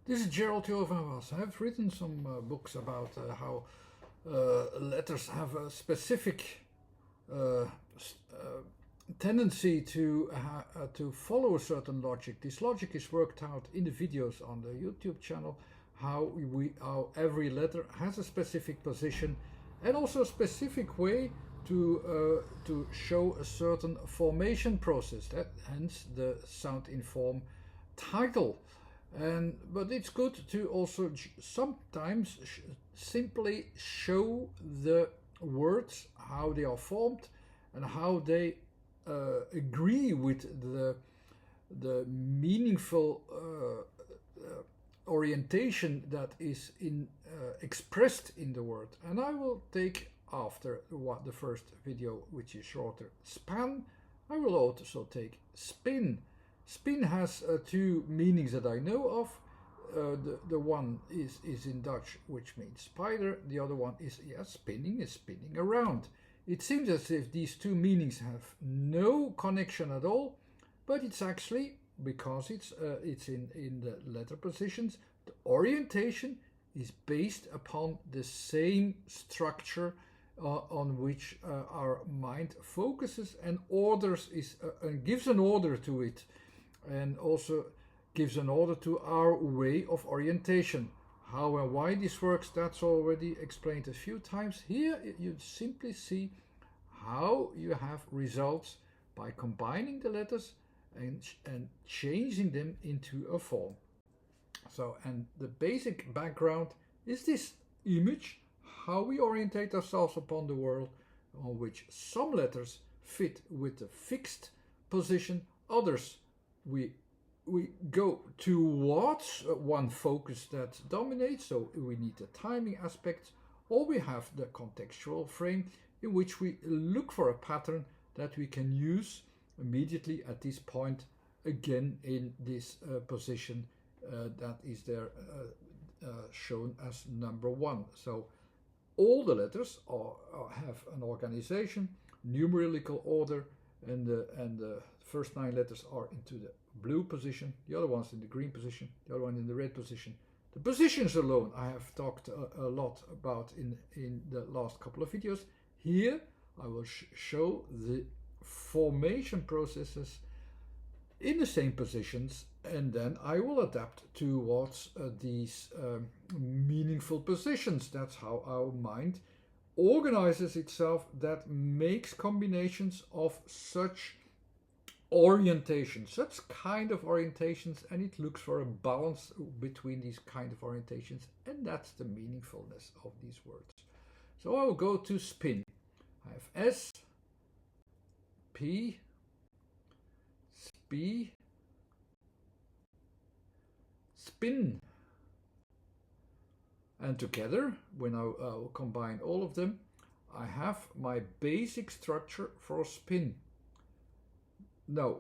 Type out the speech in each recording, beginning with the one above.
This is Gerald Jovanwas. I have written some books about how letters have a specific uh, tendency to follow a certain logic. This logic is worked out in the videos on the YouTube channel. How every letter has a specific position and also a specific way to show a certain formation process. Hence the sound inform title. But it's good to also sometimes simply show the words, how they are formed and how they agree with the meaningful orientation that is expressed in the word. And I will take, after the first video, which is shorter, span, I will also take spin. Spin has two meanings that I know of. The one is in Dutch, which means spider. The other one is spinning around. It seems as if these two meanings have no connection at all, but it's actually, because it's in the letter positions, the orientation is based upon the same structure on which our mind focuses and and gives an order to it, and also gives an order to our way of orientation. How and why this works, that's already explained a few times. Here you simply see how you have results by combining the letters and changing them into a form. So, and the basic background is this image, how we orientate ourselves upon the world, on which some letters fit with the fixed position, others we go towards one focus that dominates, so we need the timing aspects, or we have the contextual frame in which we look for a pattern that we can use immediately at this point, again in this position that is there shown as number 1. So all the letters have an organization, numerical order, and the first 9 letters are into the blue position, the other ones in the green position, the other one in the red position. The positions alone I have talked a lot about in the last couple of videos. Here I will show the formation processes in the same positions, and then I will adapt towards these meaningful positions. That's how our mind organizes itself, that makes combinations of such orientations, such kind of orientations, and it looks for a balance between these kind of orientations, and that's the meaningfulness of these words. So I will go to spin. I have S, P, Sp, spin. And together, when I will combine all of them, I have my basic structure for spin. Now,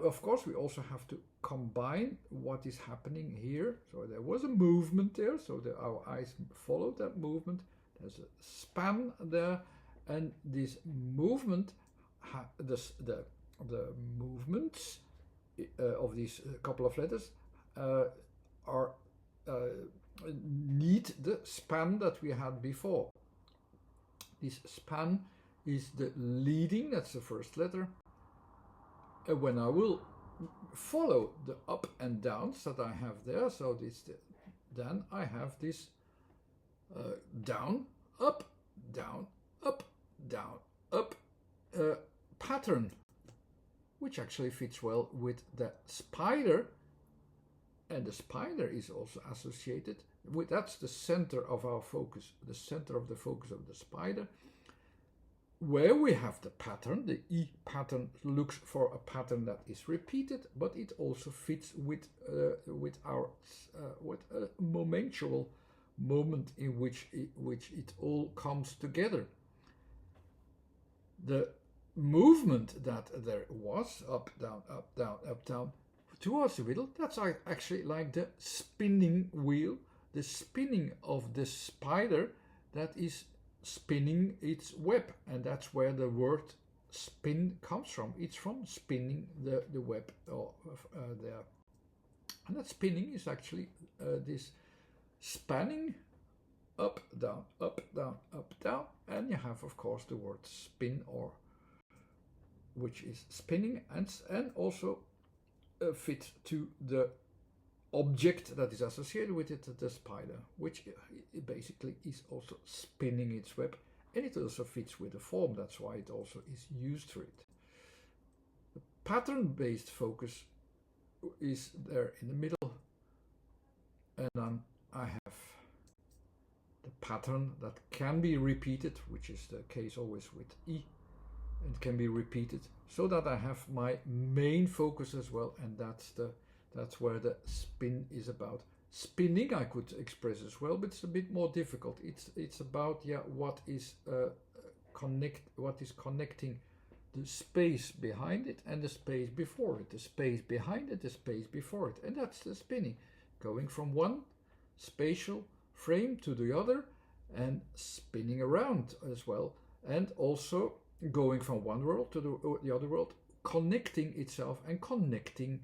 of course, we also have to combine what is happening here. So there was a movement there, so our eyes followed that movement. There's a span there, and this movement, the movements of these couple of letters are need the span that we had before. This span is the leading, that's the first letter. And when I will follow the up and downs that I have there, so then I have this down, up, down, up, down, up pattern, which actually fits well with the spider. And the spider is also associated with, that's the center of our focus, the center of the focus of the spider, where we have the pattern. The E pattern looks for a pattern that is repeated, but it also fits with our momentual moment in which it all comes together. The movement that there was, up, down, up, down, up, down, towards the middle, that's actually like the spinning wheel, the spinning of the spider that is spinning its web, and that's where the word spin comes from. It's from spinning the web there. And that spinning is actually this spanning up, down, up, down, up, down. And you have, of course, the word spin, or which is spinning, and also fit to the object that is associated with it, the spider, which basically is also spinning its web, and it also fits with the form. That's why it also is used for it. The pattern-based focus is there in the middle, and then I have the pattern that can be repeated, which is the case always with E. It can be repeated, so that I have my main focus as well, and that's where the spin is about. Spinning I could express as well, but it's a bit more difficult. It's about what is connecting the space behind it and the space before it, the space behind it, the space before it, and that's the spinning, going from one spatial frame to the other and spinning around as well, and also going from one world to the other world, connecting itself and connecting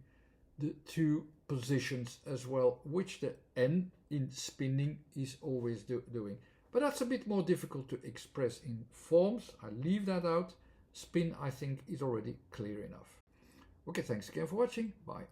the two positions as well, which the N in spinning is always doing. But that's a bit more difficult to express in forms. I leave that out. Spin, I think, is already clear enough. Okay, thanks again for watching. Bye.